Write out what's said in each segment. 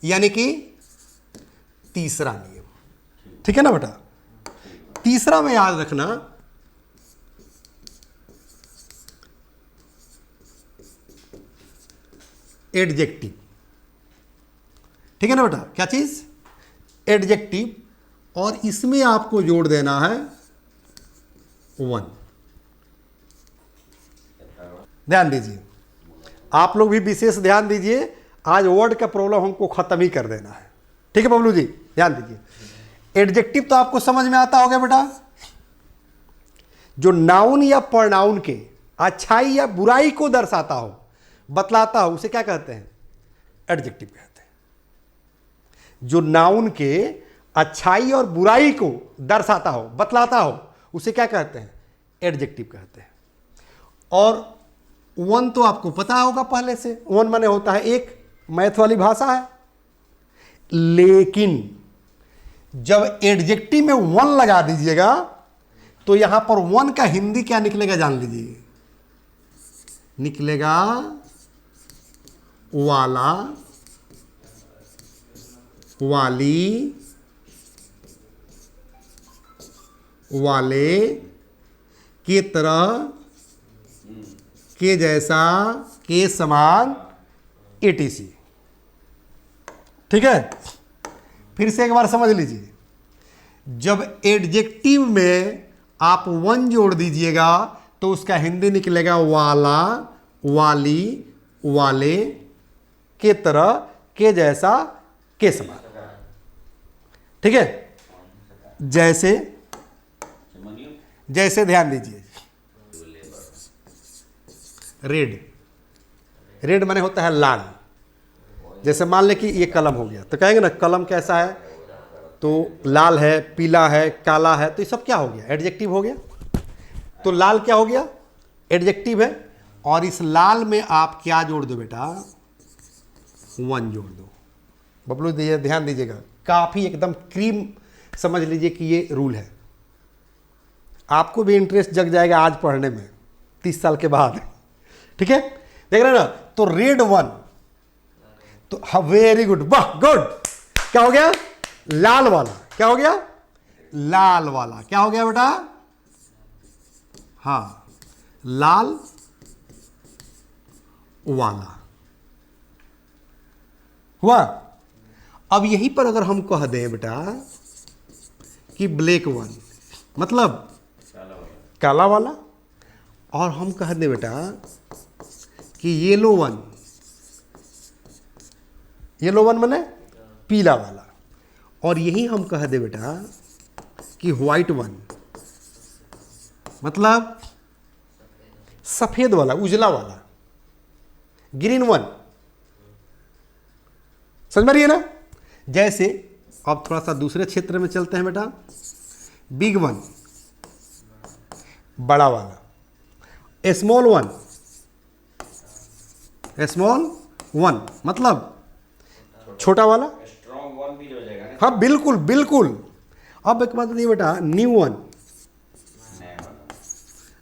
यानी कि तीसरा नियम। ठीक है ना बेटा। तीसरा में याद रखना, एडजेक्टिव। ठीक है ना बेटा, क्या चीज? एडजेक्टिव। और इसमें आपको जोड़ देना है वन। ध्यान दीजिए, आप लोग भी विशेष ध्यान दीजिए, आज वर्ड का प्रॉब्लम हमको खत्म ही कर देना है। ठीक है बबलू जी, ध्यान दीजिए। एडजेक्टिव तो आपको समझ में आता होगा बेटा, जो नाउन या प्रोनाउन के अच्छाई या बुराई को दर्शाता हो, बतलाता हो, उसे क्या कहते हैं? एडजेक्टिव कहते हैं। जो नाउन के अच्छाई और बुराई को दर्शाता हो, बतलाता हो, उसे क्या कहते हैं? एडजेक्टिव कहते हैं। और वन तो आपको पता होगा पहले से, वन माने होता है एक, मैथ वाली भाषा है। लेकिन जब एडजेक्टिव में वन लगा दीजिएगा तो यहां पर वन का हिंदी क्या निकलेगा जान लीजिए, निकलेगा वाला, वाली, वाले, के तरह, के जैसा, के समान, etc। ठीक है, फिर से एक बार समझ लीजिए। जब एडजेक्टिव में आप वन जोड़ दीजिएगा तो उसका हिंदी निकलेगा वाला, वाली, वाले, के तरह, के जैसा, के समान। ठीक है, जैसे, जैसे ध्यान दीजिए, रेड, रेड माने होता है लाल। जैसे मान ले कि ये कलम हो गया तो कहेंगे ना कलम कैसा है, तो लाल है, पीला है, काला है, तो ये सब क्या हो गया? एडजेक्टिव हो गया। तो लाल क्या हो गया? एडजेक्टिव है। और इस लाल में आप क्या जोड़ दो बेटा? वन जोड़ दो। बबलू ध्यान दीजिएगा, काफी एकदम क्रीम समझ लीजिए कि ये रूल है। आपको भी इंटरेस्ट जग जाएगा आज पढ़ने में 30 साल के बाद। ठीक है, देख रहे हैं ना। तो रेड वन, तो वेरी गुड, वाह गुड। क्या हो गया? लाल वाला। क्या हो गया? लाल वाला। क्या हो गया बेटा? हाँ, लाल वाला हुआ। अब यहीं पर अगर हम कह दें बेटा कि ब्लैक वन मतलब काला वाला, और हम कह दें बेटा कि येलो वन, येलो वन माने पीला वाला, और यही हम कह दे बेटा कि व्हाइट वन मतलब सफेद वाला, उजला वाला, ग्रीन वन। समझ में रही है ना। जैसे अब थोड़ा सा दूसरे क्षेत्र में चलते हैं बेटा। बिग वन बड़ा वाला, स्मॉल वन, स्मॉल वन मतलब छोटा वाला। स्ट्रॉन्ग वन भी हो जाएगा ना। हाँ बिल्कुल बिल्कुल। अब एक बात नहीं बेटा, new one,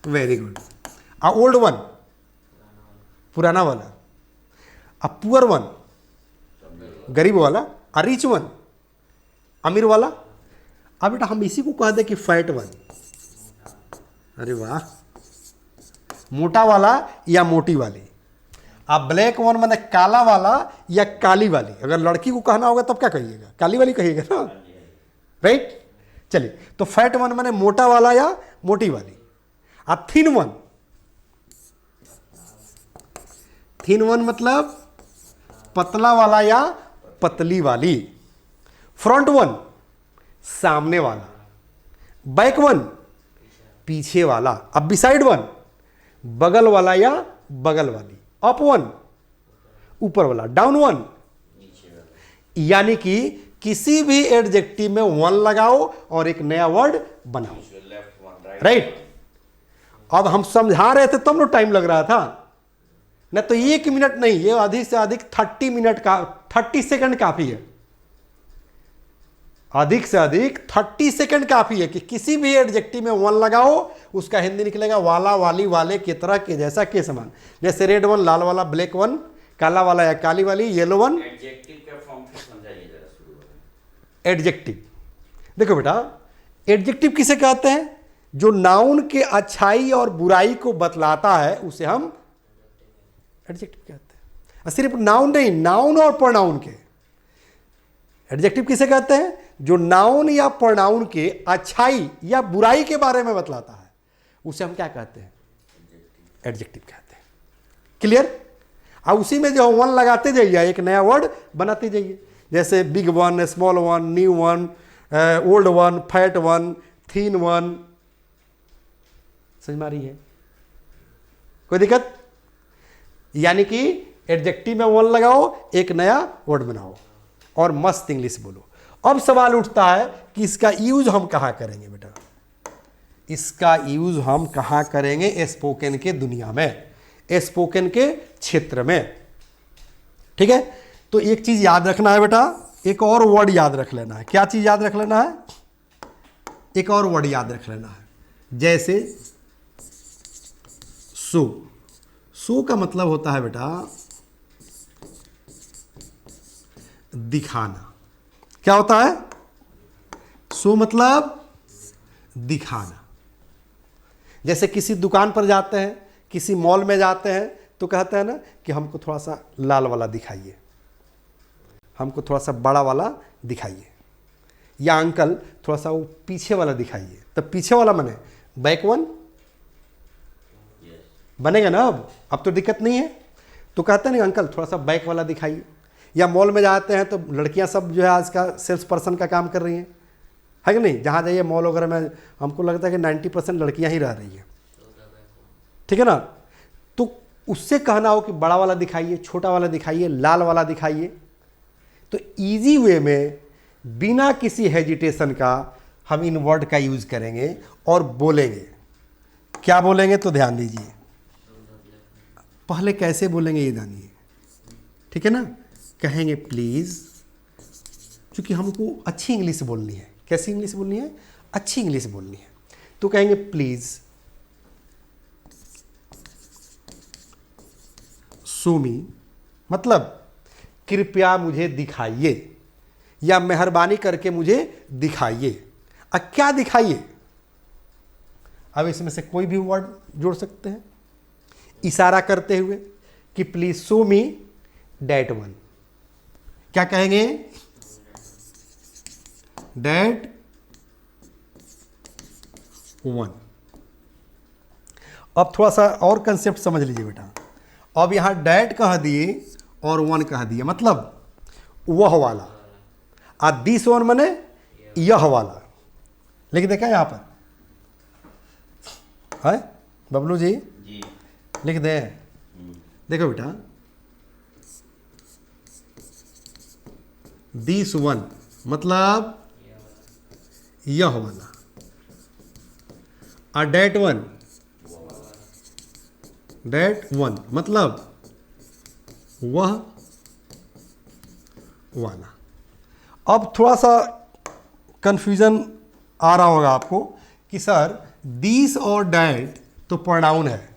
very good. Old one पुराना वाला, अब पुअर वन गरीब वाला, रिच वन अमीर वाला। अब बेटा हम इसी को कह दे कि फैट वन, अरे वाह, मोटा वाला या मोटी वाली। अब ब्लैक वन माने काला वाला या काली वाली। अगर लड़की को कहना होगा तब क्या कहिएगा? काली वाली कहिएगा ना, राइट। चलिए, तो फैट वन माने मोटा वाला या मोटी वाली। अब थिन वन, थिन वन मतलब पतला वाला या पतली वाली। फ्रंट वन सामने वाला, बैक वन पीछे वाला। अब बिसाइड वन बगल वाला या बगल वाली। अप वन ऊपर वाला, डाउन वन यानी कि किसी भी एडजेक्टिव में वन लगाओ और एक नया वर्ड बनाओ, राइट। अब हम समझा रहे थे तब ना टाइम लग रहा था ना, तो 1 मिनट नहीं, ये अधिक से अधिक 30 मिनट का 30 सेकंड काफी है। अधिक से अधिक 30 सेकंड काफी है कि किसी भी एडजेक्टिव में वन लगाओ, उसका हिंदी निकलेगा वाला, वाली, वाले, के तरह, के जैसा, के समान। जैसे रेड वन लाल वाला, ब्लैक वन काला वाला या काली वाली, येलो वन एडजेक्टिव का फॉर्म समझाइए जरा शुरू में। एडजेक्टिव। देखो बेटा, एडजेक्टिव किसे कहते हैं? जो नाउन के अच्छाई और बुराई को बतलाता है उसे हम एडजेक्टिव कहते हैं। और सिर्फ नाउन नहीं, नाउन और प्रोनाउन के। एडजेक्टिव किसे कहते हैं? जो नाउन या प्रोनाउन के अच्छाई या बुराई के बारे में बतलाता है उसे हम क्या कहते हैं? एडजेक्टिव कहते हैं। क्लियर? अब उसी में जो वन लगाते जाइए, एक नया वर्ड बनाते जाइए, जैसे big one, small one, new one, old one, fat one, thin one. समझ में आ रही है? कोई दिक्कत? यानी कि एडजेक्टिव में वन लगाओ, एक नया वर्ड बनाओ और मस्त इंग्लिश बोलो। अब सवाल उठता है कि इसका यूज हम कहाँ करेंगे बेटा? इसका यूज हम कहाँ करेंगे? स्पोकन के दुनिया में, स्पोकन के क्षेत्र में। ठीक है? तो एक चीज याद रखना है बेटा, एक और वर्ड याद रख लेना है। क्या चीज याद रख लेना है? एक और वर्ड याद रख लेना है, जैसे सो। सो का मतलब होता है बेटा दिखाना। क्या होता है? सो मतलब दिखाना। जैसे किसी दुकान पर जाते हैं, किसी मॉल में जाते हैं तो कहते हैं ना कि हमको थोड़ा सा लाल वाला दिखाइए, हमको थोड़ा सा बड़ा वाला दिखाइए, या अंकल थोड़ा सा वो पीछे वाला दिखाइए। तब पीछे वाला माने बैक वन बनेगा ना। अब तो दिक्कत नहीं है। तो कहते हैं ना अंकल थोड़ा सा बैक वाला दिखाइए। या मॉल में जाते हैं तो लड़कियां सब जो है आज का सेल्स पर्सन का काम कर रही हैं, है कि नहीं? जहाँ जाइए मॉल वगैरह में, हमको लगता है कि 90% लड़कियां ही रह रही हैं। ठीक है ना? तो उससे कहना हो कि बड़ा वाला दिखाइए, छोटा वाला दिखाइए, लाल वाला दिखाइए। तो इजी वे में बिना किसी हेजिटेशन का हम इन वर्ड का यूज करेंगे और बोलेंगे। क्या बोलेंगे? तो ध्यान दीजिए, पहले कैसे बोलेंगे ये जानिए। ठीक है ना? कहेंगे प्लीज, क्योंकि हमको अच्छी इंग्लिश बोलनी है। कैसी इंग्लिश बोलनी है? अच्छी इंग्लिश बोलनी है। तो कहेंगे प्लीज शो मी, मतलब कृपया मुझे दिखाइए, या मेहरबानी करके मुझे दिखाइए। अब क्या दिखाइए? अब इसमें से कोई भी वर्ड जोड़ सकते हैं इशारा करते हुए कि please show me that one. क्या कहेंगे? That one. अब थोड़ा सा और कंसेप्ट समझ लीजिए बेटा। अब यहां डैट कह दिए और वन कह दिए, मतलब वह वाला। और दिस वन माने यह वाला। लिख देखा यहां पर है बबलू जी? जी लिख दे। देखो बेटा, दिस वन मतलब यह वाला, और डैट वन, डैट वन मतलब वह वाला। अब थोड़ा सा कंफ्यूजन आ रहा होगा आपको कि सर दिस और डैट तो प्रोनाउन है,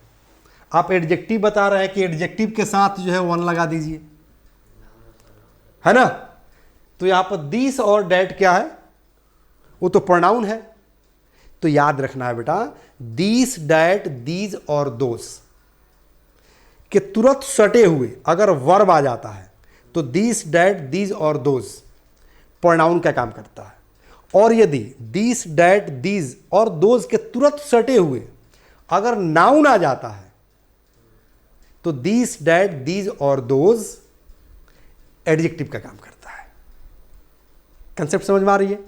आप एडजेक्टिव बता रहे हैं कि एडजेक्टिव के साथ जो है वन लगा दीजिए, है ना? तो यहां पर दिस और डैट क्या है? वो तो प्रोनाउन है। तो याद रखना है बेटा, दिस, डैट, दीज और दोस के तुरंत सटे हुए अगर वर्ब आ जाता है तो दिस, डैट, दीज और दोस प्रोनाउन का काम करता है। और यदि दिस, डैट, दीज और दोस के तुरंत सटे हुए अगर नाउन आ जाता है तो दिस, डैट, दीज और दोस एडजेक्टिव का काम करता है। कंसेप्ट समझ में आ रही है?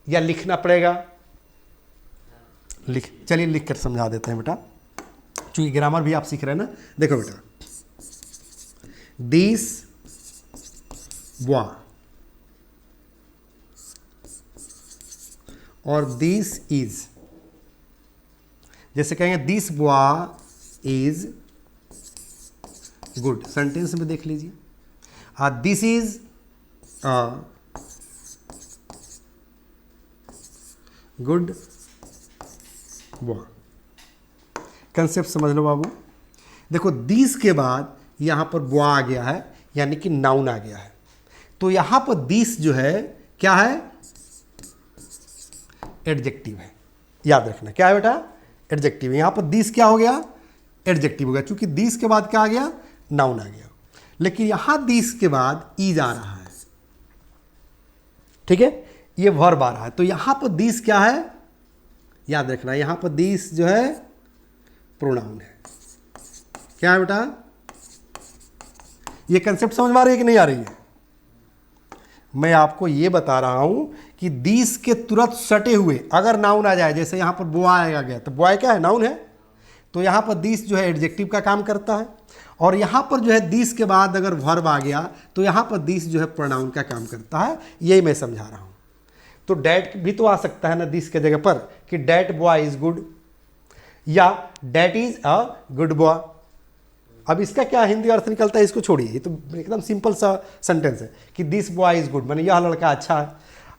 या लिखना पड़ेगा? चलिए लिख कर समझा देते हैं बेटा, चूंकि ग्रामर भी आप सीख रहे हैं ना। देखो बेटा, दिस वा और दिस इज। जैसे कहेंगे दिस वा इज गुड, सेंटेंस में देख लीजिए। दिस इज गुड वा। कंसेप्ट समझ लो बाबू। देखो दिस के बाद यहां पर बुआ आ गया है, यानी कि नाउन आ गया है। तो यहां पर दिस जो है क्या है, एडजेक्टिव है। याद रखना क्या है बेटा, एडजेक्टिव है। यहां पर दिस क्या हो गया, एडजेक्टिव हो गया, क्योंकि दिस के बाद क्या आ गया, नाउन आ गया। लेकिन यहां दिस के बाद ईज आ रहा है, ठीक है, ये वर्ब आ रहा है। तो यहां पर दिस क्या है, याद रखना, यहां पर दिस जो है प्रोनाउन है। क्या है बेटा, ये कंसेप्ट समझ में आ रही है कि नहीं आ रही है? मैं आपको ये बता रहा हूं कि दिस के तुरंत सटे हुए अगर नाउन आ जाए, जैसे यहां पर बॉय आ गया, तो बॉय क्या है, नाउन है। तो यहां पर दिस जो है एडजेक्टिव का काम करता है, और यहां पर जो है दिस के बाद अगर वर्ब आ गया तो यहां पर दिस जो है प्रोनाउन का काम करता है। यही मैं समझा रहा हूं। तो डैट भी तो आ सकता है ना दिस के जगह पर, कि डैट बॉय इज गुड, या that is a good boy. अब इसका क्या हिंदी अर्थ निकलता है, इसको छोड़िए, ये तो एकदम सिंपल सा सेंटेंस है कि दिस बॉय इज गुड, माने यह लड़का अच्छा है,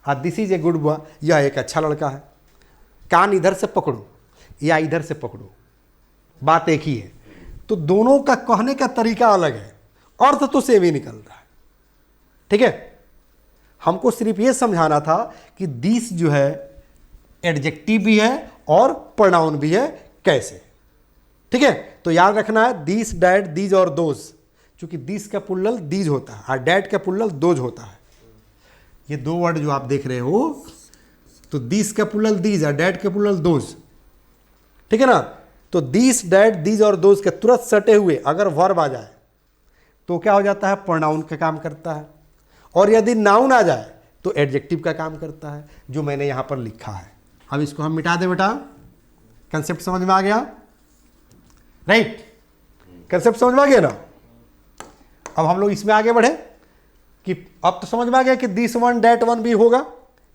और this is a good boy, यह एक अच्छा लड़का है। कान इधर से पकड़ो या इधर से पकड़ो, बात एक ही है। तो दोनों का कहने का तरीका अलग है, अर्थ तो सेम ही निकल रहा है, ठीक है। हमको सिर्फ ये समझाना था कि दिस जो है एडजेक्टिव भी है और प्रोनाउन भी है, कैसे, ठीक है। तो याद रखना है दिस, डैट, दीज और दोज, क्योंकि दिस का प्लुरल दीज होता है और डैट का प्लुरल दोज होता है। ये दो वर्ड जो आप देख रहे हो, तो दिस का प्लुरल दीज और डैट का प्लुरल दोज, ठीक है ना। तो दिस, डैट, दीज और दोज के तुरंत सटे हुए अगर वर्ब आ जाए तो क्या हो जाता है, प्रोनाउन का काम करता है। और यदि नाउन आ जाए तो एडजेक्टिव का काम करता है, जो मैंने यहां पर लिखा है। अब इसको हम मिटा दें बेटा, कंसेप्ट समझ में आ गया, राइट, कंसेप्ट समझ में आ गया ना। अब हम लोग इसमें आगे बढ़े कि अब तो समझ में आ गया कि दिस वन डैट वन भी होगा,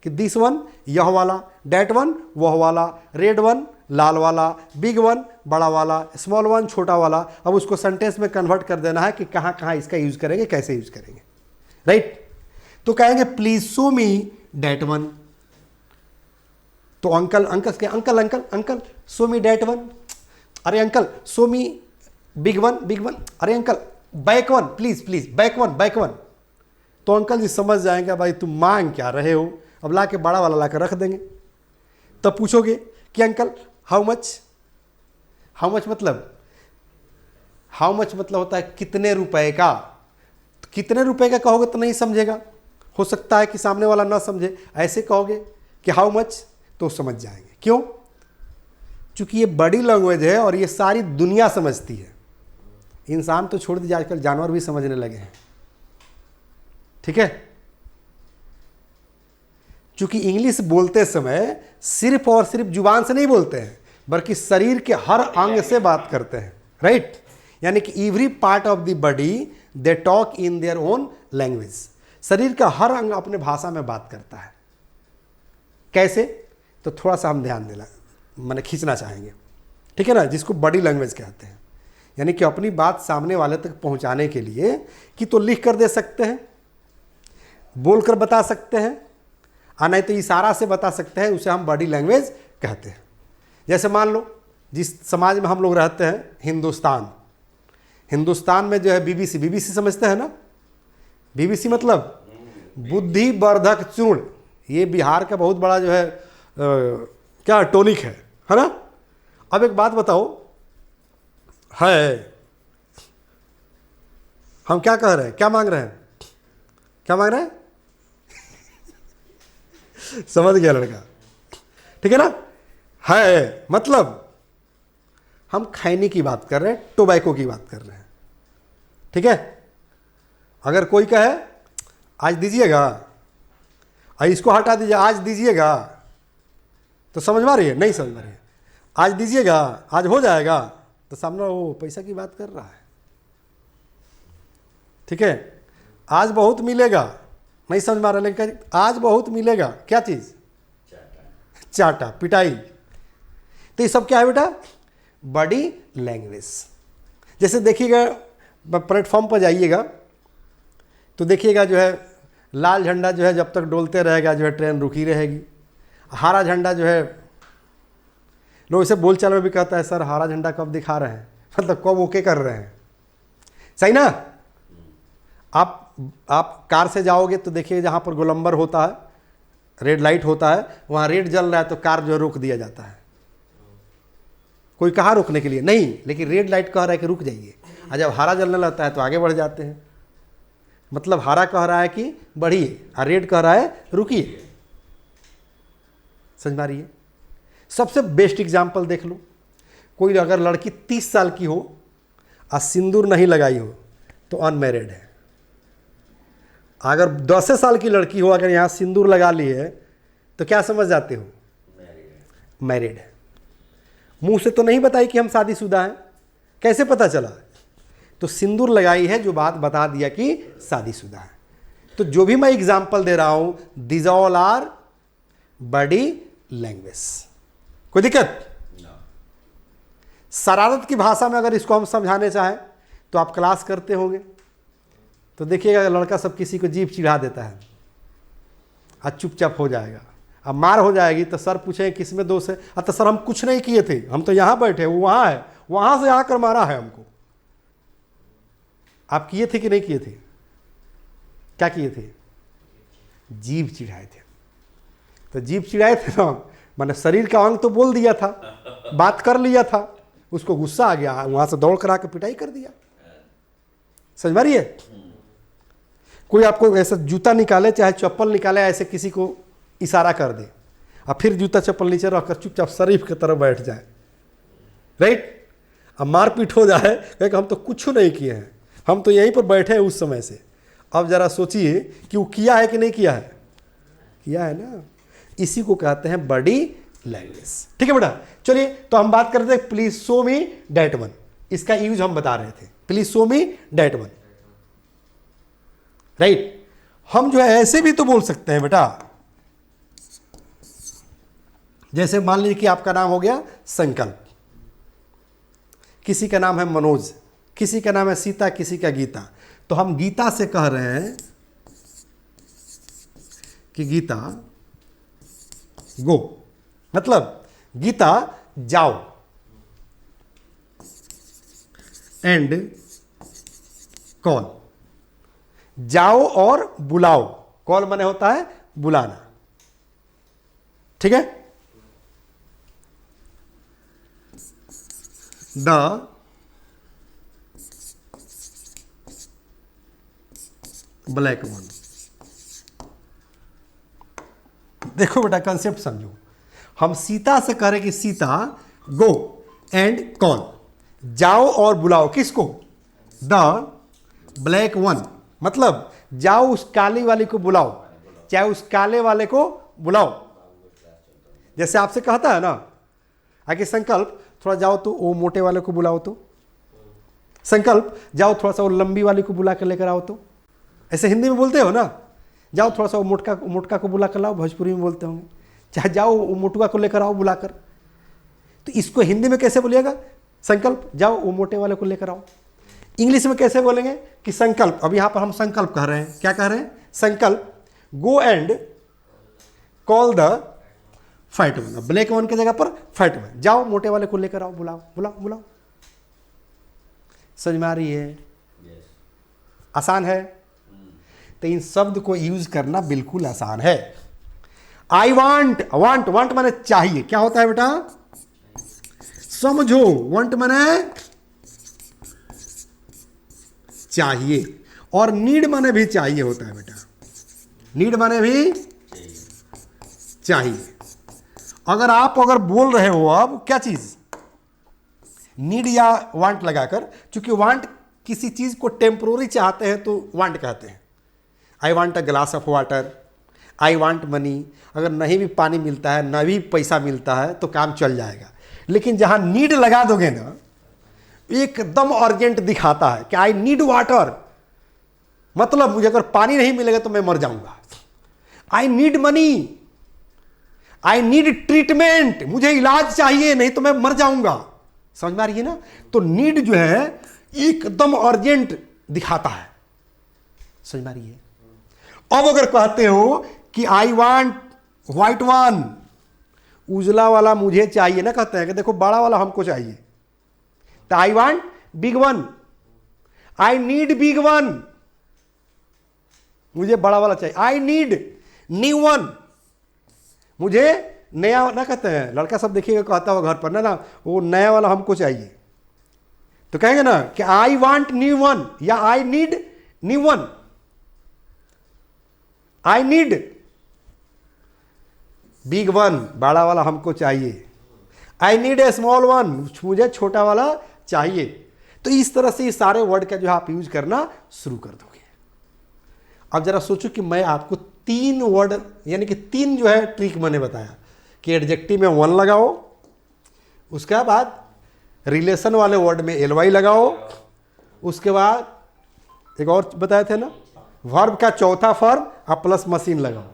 कि दिस वन यह वाला, डैट वन वह वाला, रेड वन लाल वाला, बिग वन बड़ा वाला, स्मॉल वन छोटा वाला। अब उसको सेंटेंस में कन्वर्ट कर देना है कि कहाँ कहाँ इसका यूज करेंगे, कैसे यूज करेंगे, राइट। तो कहेंगे please show me that one. तो अंकल, अंकल के uncle, uncle uncle show me that one, अरे uncle show me big one, big one, अरे uncle back one please, please back one, back one. तो uncle जी समझ जाएंगे भाई तुम मांग क्या रहे हो, अब ला के बड़ा वाला ला के रख देंगे। तब पूछोगे कि uncle how much, how much मतलब, हाउ मच मतलब होता है कितने रुपए का। तो कितने रुपए का कहोगे तो नहीं समझेगा, हो सकता है कि सामने वाला ना समझे। ऐसे कहोगे कि हाउ मच तो समझ जाएंगे। क्यों? क्योंकि ये बड़ी लैंग्वेज है और ये सारी दुनिया समझती है। इंसान तो छोड़ दीजिए, आजकल जानवर भी समझने लगे हैं, ठीक है। क्योंकि इंग्लिश बोलते समय सिर्फ और सिर्फ जुबान से नहीं बोलते हैं, बल्कि शरीर के हर अंग से बात करते हैं, राइट। यानी कि every part of the body they talk in their own language. शरीर का हर अंग अपने भाषा में बात करता है। कैसे? तो थोड़ा सा हम ध्यान देना, मैंने खींचना चाहेंगे, ठीक है ना, जिसको बॉडी लैंग्वेज कहते हैं। यानी कि अपनी बात सामने वाले तक पहुंचाने के लिए कि तो लिख कर दे सकते हैं, बोल कर बता सकते हैं, और नहीं तो इशारा से बता सकते हैं, उसे हम बॉडी लैंग्वेज कहते हैं। जैसे मान लो जिस समाज में हम लोग रहते हैं, हिंदुस्तान, हिंदुस्तान में जो है बीबीसी, बीबीसी समझते हैं ना, बीबीसी मतलब बुद्धिवर्धक चूर्ण। ये बिहार का बहुत बड़ा जो है क्या टॉनिक है ना। अब एक बात बताओ, है हम क्या कह रहे हैं, क्या मांग रहे हैं, क्या मांग रहे हैं समझ गया लड़का, ठीक है ना। है मतलब हम खैनी की बात कर रहे हैं, टोबैको की बात कर रहे हैं, ठीक है। अगर कोई कहे आज दीजिएगा, इसको हटा दीजिए, आज दीजिएगा, तो समझ में आ रही है, नहीं समझ में आ रही है। आज दीजिएगा, आज हो जाएगा, तो सामने वो पैसा की बात कर रहा है, ठीक है। आज बहुत मिलेगा, नहीं समझ में आ रहा, लेकिन आज बहुत मिलेगा, क्या चीज़, चाटा, पिटाई। तो ये सब क्या है बेटा, बॉडी लैंग्वेज। जैसे देखिएगा प्लेटफॉर्म पर जाइएगा तो देखिएगा जो है लाल झंडा जो है जब तक डोलते रहेगा जो है ट्रेन रुकी रहेगी। हरा झंडा जो है, लोग इसे बोलचाल में भी कहता है सर हरा झंडा कब दिखा रहे हैं, मतलब कब ओके कर रहे हैं, सही ना। आप आप कार से जाओगे तो देखिए जहाँ पर गोलंबर होता है, रेड लाइट होता है, वहाँ रेड जल रहा है तो कार जो है रोक दिया जाता है। कोई कहा रोकने के लिए नहीं, लेकिन रेड लाइट कह रहा है कि रुक जाइए, और जब हरा जलने लगता है तो आगे बढ़ जाते हैं। मतलब हरा कह रहा है कि बढ़िए और रेड कह रहा है रुकिए। समझ में आ रही है? सबसे बेस्ट एग्जाम्पल देख लो, कोई अगर लड़की 30 साल की हो और सिंदूर नहीं लगाई हो तो अनमैरिड है। अगर 10 साल की लड़की हो, अगर यहाँ सिंदूर लगा ली है तो क्या समझ जाते हो? मैरिड है। मुंह से तो नहीं बताई कि हम शादीशुदा हैं, कैसे पता चला? तो सिंदूर लगाई है जो बात बता दिया कि शादीशुदा है। तो जो भी मैं एग्जाम्पल दे रहा हूं, this all our body language. कोई दिक्कत? शरारत की भाषा में अगर इसको हम समझाने चाहें तो आप क्लास करते होंगे तो देखिएगा लड़का सब किसी को जीभ चिढ़ा देता है और चुपचाप हो जाएगा। अब मार हो जाएगी तो सर पूछेंगे किसमें दोष है, तो सर हम कुछ नहीं किए थे, हम तो यहाँ बैठे, वो वहाँ है, वहाँ से आकर मारा है हमको। आप किए थे कि नहीं किए थे? क्या किए थे? जीभ चिढ़ाए थे। तो जीभ चिढ़ाए थे ना, मैंने शरीर का अंग तो बोल दिया था, बात कर लिया था, उसको गुस्सा आ गया, वहाँ से दौड़ कर आकर पिटाई कर दिया। समझ में आ रही है? कोई आपको ऐसा जूता निकाले चाहे चप्पल निकाले, ऐसे किसी को इशारा कर दे और फिर जूता चप्पल नीचे रखकर चुपचाप शरीफ की तरफ बैठ जाए, राइट? अब मारपीट हो जाए, क्योंकि हम तो कुछ नहीं किए हैं, हम तो यहीं पर बैठे हैं उस समय से। अब जरा सोचिए कि वो किया है कि नहीं किया है? किया है ना। इसी को कहते हैं बॉडी लैंग्वेज। ठीक है बेटा, चलिए तो हम बात करते हैं please show me that one. इसका यूज हम बता रहे थे, please show me that one, right? हम जो है ऐसे भी तो बोल सकते हैं बेटा, जैसे मान लीजिए कि आपका नाम हो गया संकल्प, किसी का नाम है मनोज, किसी का नाम है सीता, किसी का गीता। तो हम गीता से कह रहे हैं कि गीता गो, मतलब गीता जाओ, एंड कॉल, जाओ और बुलाओ। कॉल माने होता है बुलाना, ठीक है? The black one. देखो बेटा कंसेप्ट समझो, हम सीता से कह रहे कि सीता गो एंड कॉल, जाओ और बुलाओ किसको? द ब्लैक वन, मतलब जाओ उस काली वाले को बुलाओ, चाहे उस काले वाले को बुलाओ। जैसे आपसे कहता है ना आगे संकल्प थोड़ा जाओ तो वो मोटे वाले को बुलाओ, तो संकल्प जाओ थोड़ा सा वो लंबी वाले को बुला कर लेकर आओ, तो ऐसे हिंदी में बोलते हो ना, जाओ थोड़ा सा वो मोटका को बुला कर लाओ, भोजपुरी में बोलते होंगे, चाहे जाओ वो मोटुआ को लेकर आओ बुलाकर। तो इसको हिंदी में कैसे बोलिएगा? संकल्प जाओ वो मोटे वाले को लेकर आओ। इंग्लिश में कैसे बोलेंगे कि संकल्प, अब यहां पर हम संकल्प कह रहे हैं, क्या कह रहे हैं? संकल्प go and call the fight one, black one की जगह पर फाइट वन, जाओ मोटे वाले को लेकर आओ, बुलाओ बुलाओ बुलाओ। समझ में आ रही है? आसान है? तो इन शब्द को यूज करना बिल्कुल आसान है। आई वांट, वांट वांट माने चाहिए, क्या होता है बेटा? समझो, वांट माने चाहिए, और नीड माने भी चाहिए होता है बेटा, नीड माने भी चाहिए। अगर आप बोल रहे हो अब क्या चीज, नीड या वांट लगाकर, क्योंकि वांट किसी चीज को टेम्पोररी चाहते हैं तो वांट कहते हैं। I want a glass of water, I want money, अगर नहीं भी पानी मिलता है, ना भी पैसा मिलता है तो काम चल जाएगा। लेकिन जहां नीड लगा दोगे ना, एकदम अर्जेंट दिखाता है कि आई नीड वाटर, मतलब मुझे अगर पानी नहीं मिलेगा तो मैं मर जाऊंगा। I need money, I need treatment, मुझे इलाज चाहिए नहीं तो मैं मर जाऊंगा। समझ में आ रही है ना? तो नीड जो है एकदम अर्जेंट दिखाता है। समझ में आ रही है? अब अगर कहते हो कि आई वांट व्हाइट वन, उजला वाला मुझे चाहिए ना, कहते हैं कि देखो बड़ा वाला हमको चाहिए, तो I want big one, I need big one. मुझे बड़ा वाला चाहिए। आई नीड न्यू वन, मुझे नया ना कहते हैं, लड़का सब देखिएगा कहता हुआ घर पर ना वो नया वाला हमको चाहिए, तो कहेंगे ना कि आई वांट न्यू वन या I need new one. I need big one, बड़ा वाला हमको चाहिए। I need a small one, मुझे छोटा वाला चाहिए। तो इस तरह से ये सारे वर्ड का जो है आप यूज करना शुरू कर दोगे। अब जरा सोचो कि मैं आपको 3 वर्ड यानी कि 3 जो है ट्रिक मैंने बताया कि एडजेक्टिव में वन लगाओ, उसके बाद रिलेशन वाले वर्ड में एलवाई लगाओ, उसके बाद एक और बताए थे ना वर्ब का चौथा फॉर्म आप प्लस मशीन लगाओ,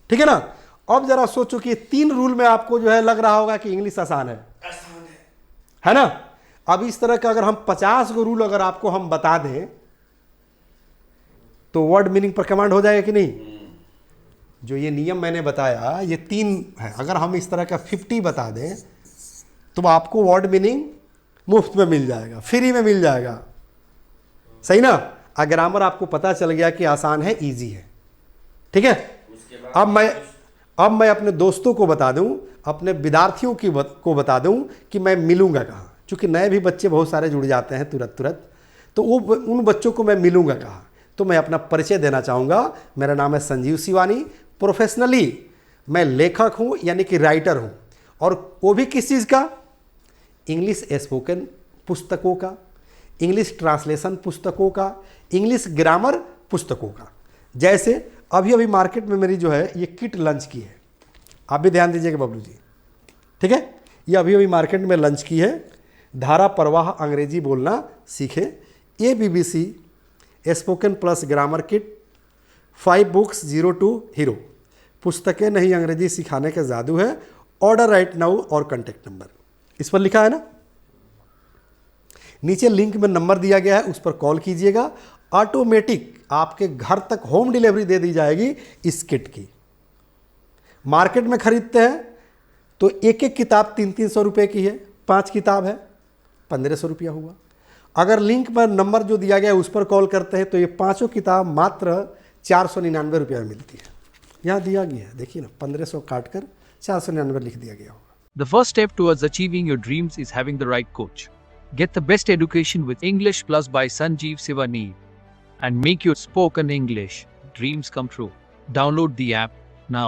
ठीक है ना। अब जरा सोचो कि 3 रूल में आपको जो है लग रहा होगा कि इंग्लिश आसान है ना। अब इस तरह का अगर हम 50 गो रूल अगर आपको हम बता दें तो वर्ड मीनिंग पर कमांड हो जाएगा कि नहीं। जो ये नियम मैंने बताया ये 3 है, अगर हम इस तरह का 50 बता दें तो आपको वर्ड मीनिंग मुफ्त में मिल जाएगा, फ्री में मिल जाएगा, सही ना। ग्रामर आपको पता चल गया कि आसान है, इजी है, ठीक है। अब मैं अपने दोस्तों को बता दूं, अपने विद्यार्थियों को बता दूं कि मैं मिलूंगा कहाँ, क्योंकि नए भी बच्चे बहुत सारे जुड़ जाते हैं तुरंत, तो वो उन बच्चों को मैं मिलूंगा कहाँ। तो मैं अपना परिचय देना चाहूँगा। मेरा नाम है संजीव शिवानी, प्रोफेशनली मैं लेखक हूँ यानी कि राइटर हूँ, और वो भी किस चीज़ का, इंग्लिश स्पोकन पुस्तकों का, इंग्लिश ट्रांसलेशन पुस्तकों का, इंग्लिश ग्रामर पुस्तकों का। जैसे अभी अभी मार्केट में मेरी जो है ये किट लंच की है, आप भी ध्यान दीजिएगा बबलू जी, ठीक है। ये अभी अभी मार्केट में लंच की है, धारा प्रवाह अंग्रेजी बोलना सीखे, ABBC spoken plus grammar kit, 5 books 0 to hero, पुस्तकें नहीं अंग्रेजी सिखाने का जादू है, ऑर्डर राइट नाउ और कॉन्टैक्ट नंबर इस पर लिखा है ना। नीचे लिंक में नंबर दिया गया है, उस पर कॉल कीजिएगा, ऑटोमेटिक आपके घर तक होम डिलीवरी दे दी जाएगी इस किट की। मार्केट में खरीदते हैं तो एक एक किताब 300-300 रुपये की है, 5 किताब है 1500 रुपया हुआ। अगर लिंक पर नंबर जो दिया गया है उस पर कॉल करते हैं तो ये 5 किताब मात्र 499 रुपये में मिलती है। यहाँ दिया गया है, देखिए ना, 1500 काट कर 499 लिख दिया गया होगा। The first step towards achieving your dreams is having the right coach. Get the best education with English Plus by Sanjeev Sivani and make your spoken English dreams come true. Download the app now.